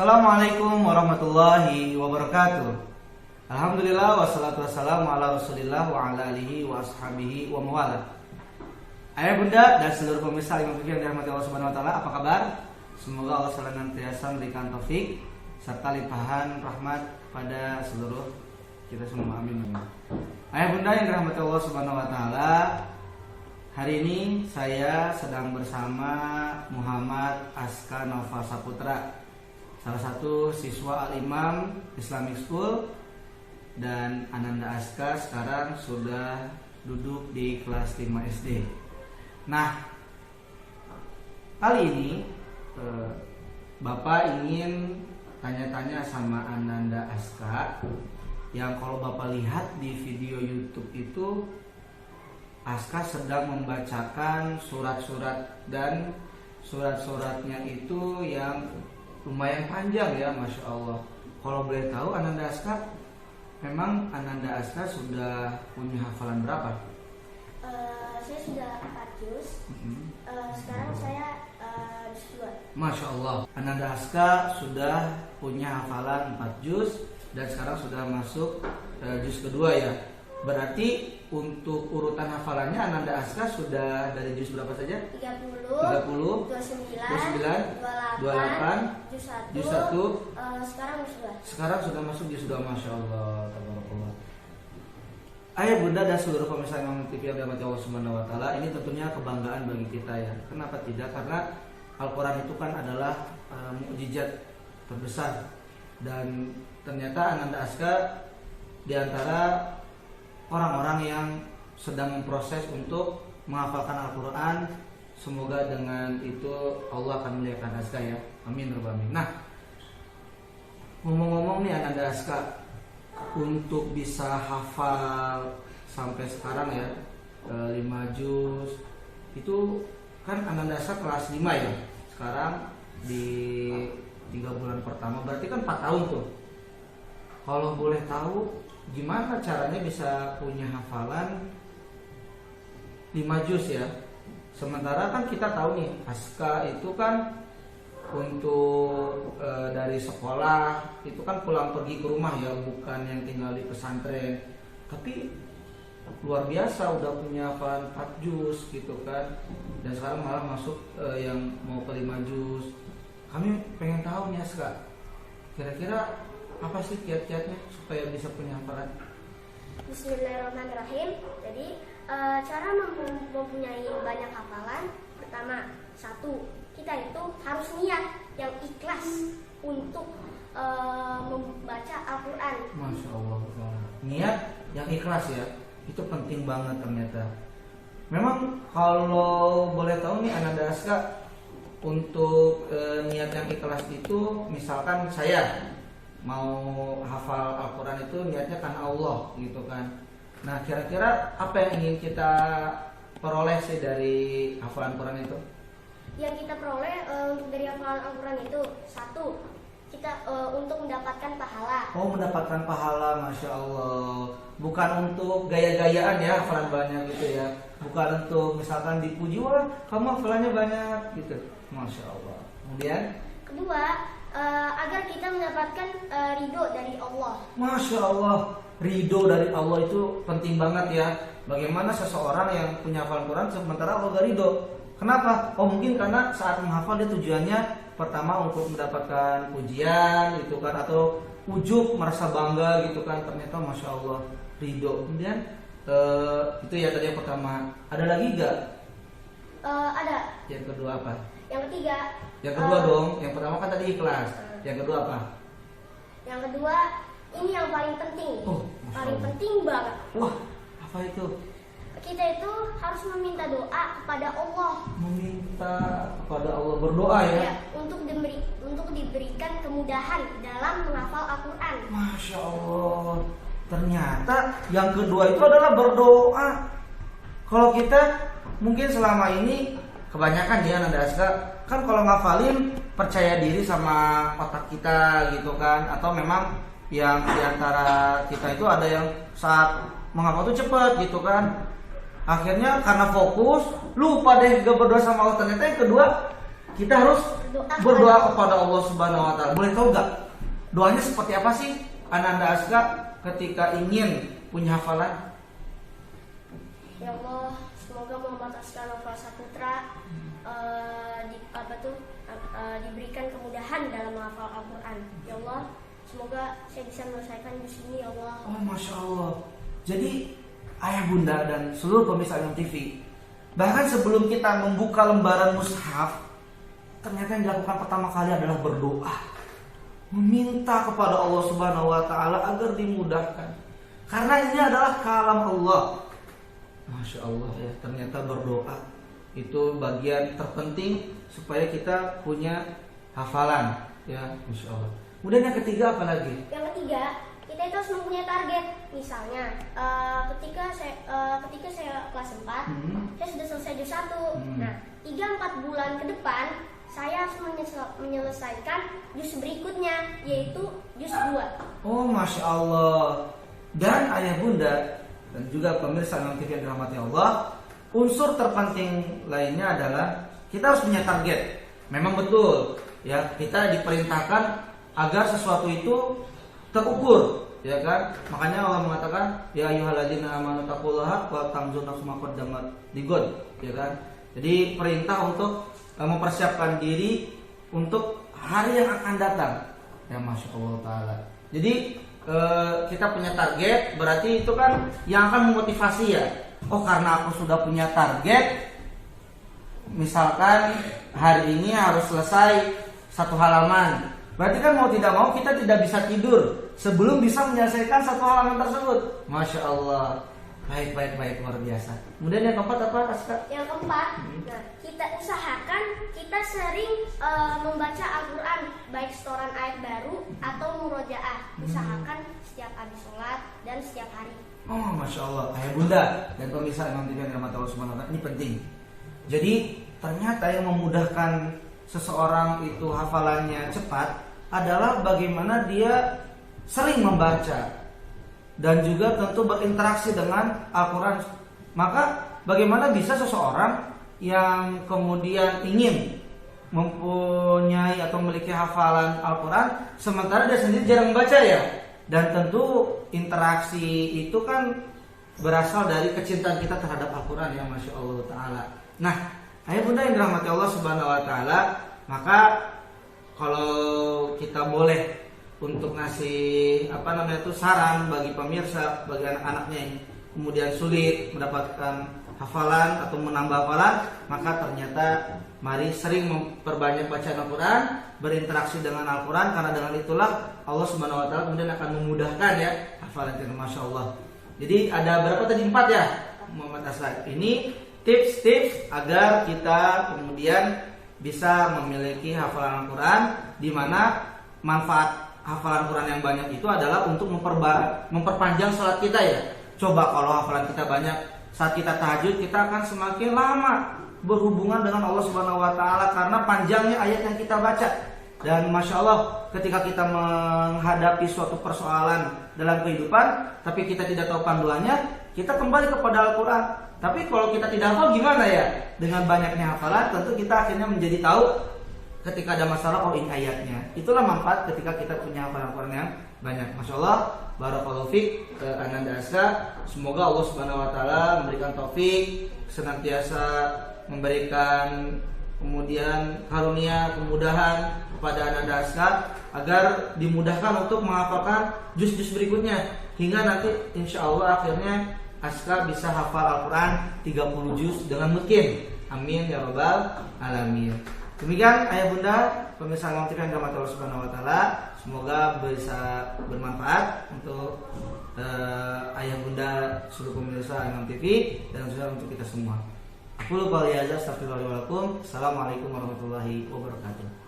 Assalamualaikum warahmatullahi wabarakatuh. Alhamdulillah wassalatu wassalamu ala rasulillah wa ala alihi wa ashabihi wa mawala. Ayah bunda dan seluruh pemirsa Imam Fikih yang dirahmati Allah Subhanahu wa taala, apa kabar? Semoga Allah senantiasa memberikan taufik serta limpahan rahmat pada seluruh kita semua, amin. Ayah bunda yang dirahmati Allah Subhanahu wa taala, hari ini saya sedang bersama Muhammad Aska Nova Saputra, salah satu siswa Al-Imam Islamic School, dan Ananda Aska sekarang sudah duduk di kelas 5 SD. Nah, kali ini Bapak ingin tanya-tanya sama Ananda Aska, yang kalau Bapak lihat di video YouTube itu Aska sedang membacakan surat-surat, dan surat-suratnya itu yang lumayan panjang ya, Masya Allah. Kalau boleh tahu Ananda Aska, memang Ananda Aska sudah punya hafalan berapa? Saya sudah 4 juz. Sekarang saya juz 2. Masya Allah, Ananda Aska sudah punya hafalan 4 juz dan sekarang sudah masuk juz kedua ya. Berarti untuk urutan hafalannya Ananda Aska sudah dari juz berapa saja? 30, 29, 28, juz 1, sekarang juz 2. sekarang sudah masuk juz 2. Masya Allah, tabarakallah. Ayah bunda dan seluruh pemirsa Imam TV yang dirahmati Allah Subhanahu wa taala, ini tentunya kebanggaan bagi kita ya. Kenapa tidak? Karena Al-Quran itu kan adalah mukjizat terbesar, dan ternyata Ananda Aska diantara orang-orang yang sedang memproses untuk menghafalkan Al-Quran. Semoga dengan itu Allah akan memuliakan Aska ya, amin rabbal alamin. Nah, ngomong-ngomong nih Ananda Aska, untuk bisa hafal sampai sekarang ya 5 juz, itu kan Ananda Aska kelas 5 ya. Sekarang di 3 bulan pertama, berarti kan 4 tahun tuh. Kalau boleh tahu, gimana caranya bisa punya hafalan 5 juz ya? Sementara kan kita tahu nih, Aska itu kan untuk dari sekolah itu kan pulang pergi ke rumah ya, bukan yang tinggal di pesantren. Tapi luar biasa udah punya hafalan 4 juz gitu kan. Dan sekarang malah masuk yang mau ke 5 juz. Kami pengen tahu nih Aska, kira-kira apa sih kiat-kiatnya supaya bisa punya hafalan? Bismillahirrahmanirrahim. Jadi cara mempunyai banyak hafalan, pertama, 1, kita itu harus niat yang ikhlas untuk membaca Al-Quran. Masya Allah, niat yang ikhlas ya, itu penting banget ternyata. Memang kalau boleh tahu nih Ananda Aska, untuk niat yang ikhlas itu, misalkan saya mau hafal Al-Quran itu niatnya karena Allah gitu kan. Nah, kira-kira apa yang ingin kita peroleh sih dari hafalan Quran itu? Yang kita peroleh dari hafalan Al-Quran itu, 1, kita untuk mendapatkan pahala. Oh, mendapatkan pahala, Masya Allah. Bukan untuk gaya-gayaan ya hafalan banyak gitu ya. Bukan untuk misalkan dipuji, wah kamu hafalannya banyak gitu. Masya Allah. Kemudian kedua, agar kita mendapatkan ridho dari Allah. Masya Allah, ridho dari Allah itu penting banget ya. Bagaimana seseorang yang punya hafalan Quran sementara Allah gak ridho? Kenapa? Oh, mungkin karena saat menghafal dia tujuannya pertama untuk mendapatkan pujian gitu kan, atau ujub, merasa bangga gitu kan. Ternyata Masya Allah ridho. Kemudian itu ya tadi yang pertama. Ada lagi gak? Ada. Yang kedua apa? Yang ketiga. Yang kedua dong. Yang pertama kan tadi ikhlas. Yang kedua apa? Yang kedua, ini yang paling penting. Oh, paling penting banget. Wah, apa itu? Kita itu harus meminta doa kepada Allah. Meminta kepada Allah, berdoa ya? Untuk diberikan kemudahan dalam menghafal Al-Quran. Masya Allah. Ternyata yang kedua itu adalah berdoa. Kalau kita mungkin selama ini kebanyakan ya Ananda Aska, kan kalau ngafalin percaya diri sama otak kita gitu kan, atau memang yang diantara kita itu ada yang saat menghafal itu cepat gitu kan. Akhirnya karena fokus lupa deh gak berdoa sama Allah. Ternyata yang kedua kita harus Berdoa kepada Allah Subhanahu wa taala. Boleh tahu nggak doanya seperti apa sih Ananda Aska ketika ingin punya hafalan? Ya Allah, semoga Muhammad Aska Nova Saputra diberikan kemudahan dalam menghafal Al-Quran. Ya Allah, semoga saya bisa menyelesaikan di sini. Ya Allah. Oh, masya Allah. Jadi ayah bunda dan seluruh pemirsa Imam TV, bahkan sebelum kita membuka lembaran mushaf, ternyata yang dilakukan pertama kali adalah berdoa, meminta kepada Allah Subhanahu wa taala agar dimudahkan. Karena ini adalah kalam Allah. Masya Allah ya, ternyata berdoa itu bagian terpenting supaya kita punya hafalan ya, Masya Allah. Kemudian yang ketiga apa lagi? Yang ketiga, kita itu harus mempunyai target. Misalnya, ketika saya kelas 4, saya sudah selesai juz 1. Nah, 3-4 bulan ke depan saya harus menyelesaikan juz berikutnya, yaitu juz 2. Oh, Masya Allah. Dan ayah bunda dan juga pemirsa Imam TV yang dirahmati Allah, unsur terpenting lainnya adalah kita harus punya target. Memang betul ya, kita diperintahkan agar sesuatu itu terukur, ya kan? Makanya Allah mengatakan ya ayyuhalladzina amanu taqullaha wa tanzur nafsum ma qaddamat ligad, ya kan? Jadi perintah untuk mempersiapkan diri untuk hari yang akan datang. Ya, Masya Allah taala. Jadi kita punya target, berarti itu kan yang akan memotivasi ya. Oh, karena aku sudah punya target, misalkan hari ini harus selesai 1 halaman, berarti kan mau tidak mau kita tidak bisa tidur sebelum bisa menyelesaikan 1 halaman tersebut. Masya Allah, baik luar biasa. Kemudian yang keempat apa, Aska? Yang keempat, nah, kita usahakan kita sering membaca Al-Quran, baik setoran ayat baru atau murojaah. Usahakan setiap habis sholat dan setiap hari. Oh, Masya Allah, ayah bunda dan pemirsa Imam TV yang dirahmati Allah Subhanahu wa taala, ini penting. Jadi ternyata yang memudahkan seseorang itu hafalannya cepat adalah bagaimana dia sering membaca dan juga tentu berinteraksi dengan Al-Quran. Maka bagaimana bisa seseorang yang kemudian ingin mempunyai atau memiliki hafalan Al-Quran sementara dia sendiri jarang membaca ya. Dan tentu interaksi itu kan berasal dari kecintaan kita terhadap Al-Quran ya, Masya Allah ta'ala. Nah, ayah bunda yang dirahmati Allah Subhanahu wa ta'ala, maka kalau kita boleh untuk ngasih saran bagi pemirsa, bagi anak-anaknya yang kemudian sulit mendapatkan hafalan atau menambah hafalan, maka ternyata mari sering memperbanyak bacaan Al-Quran, berinteraksi dengan Al-Quran, karena dengan itulah Allah Subhanahu wa taala kemudian akan memudahkan ya hafalan kita, Masya Allah. Jadi ada berapa tadi? 4 ya, Muhammad Aska. Ini tips-tips agar kita kemudian bisa memiliki hafalan Al-Quran, di mana manfaat hafalan Quran yang banyak itu adalah untuk memperpanjang salat kita ya. Coba kalau hafalan kita banyak, saat kita tahajud kita akan semakin lama berhubungan dengan Allah Subhanahu wa taala karena panjangnya ayat yang kita baca. Dan Masya Allah, ketika kita menghadapi suatu persoalan dalam kehidupan tapi kita tidak tahu panduannya, kita kembali kepada Al-Quran. Tapi kalau kita tidak hafal gimana ya? Dengan banyaknya hafalan tentu kita akhirnya menjadi tahu ketika ada masalah, oh ini ayatnya. Itulah manfaat ketika kita punya hafalan Al-Quran yang banyak. Masya Allah, barakallahu fiik Ananda Aska. Semoga Allah Subhanahu wa taala memberikan taufik, senantiasa memberikan kemudian karunia, kemudahan kepada Ananda Aska agar dimudahkan untuk menghafalkan juz-juz berikutnya hingga nanti insya Allah akhirnya Aska bisa hafal Al-Quran 30 juz dengan mungkin. Amin ya rabbal alamin. Demikian ayah bunda pemirsa Imam TV yang dirahmati Allah Subhanahu wa taala, semoga bisa bermanfaat untuk ayah bunda seluruh pemirsa Imam TV dan juga untuk kita semua. Aku lupa lihat, astagfirullahaladzim. Assalamualaikum warahmatullahi wabarakatuh.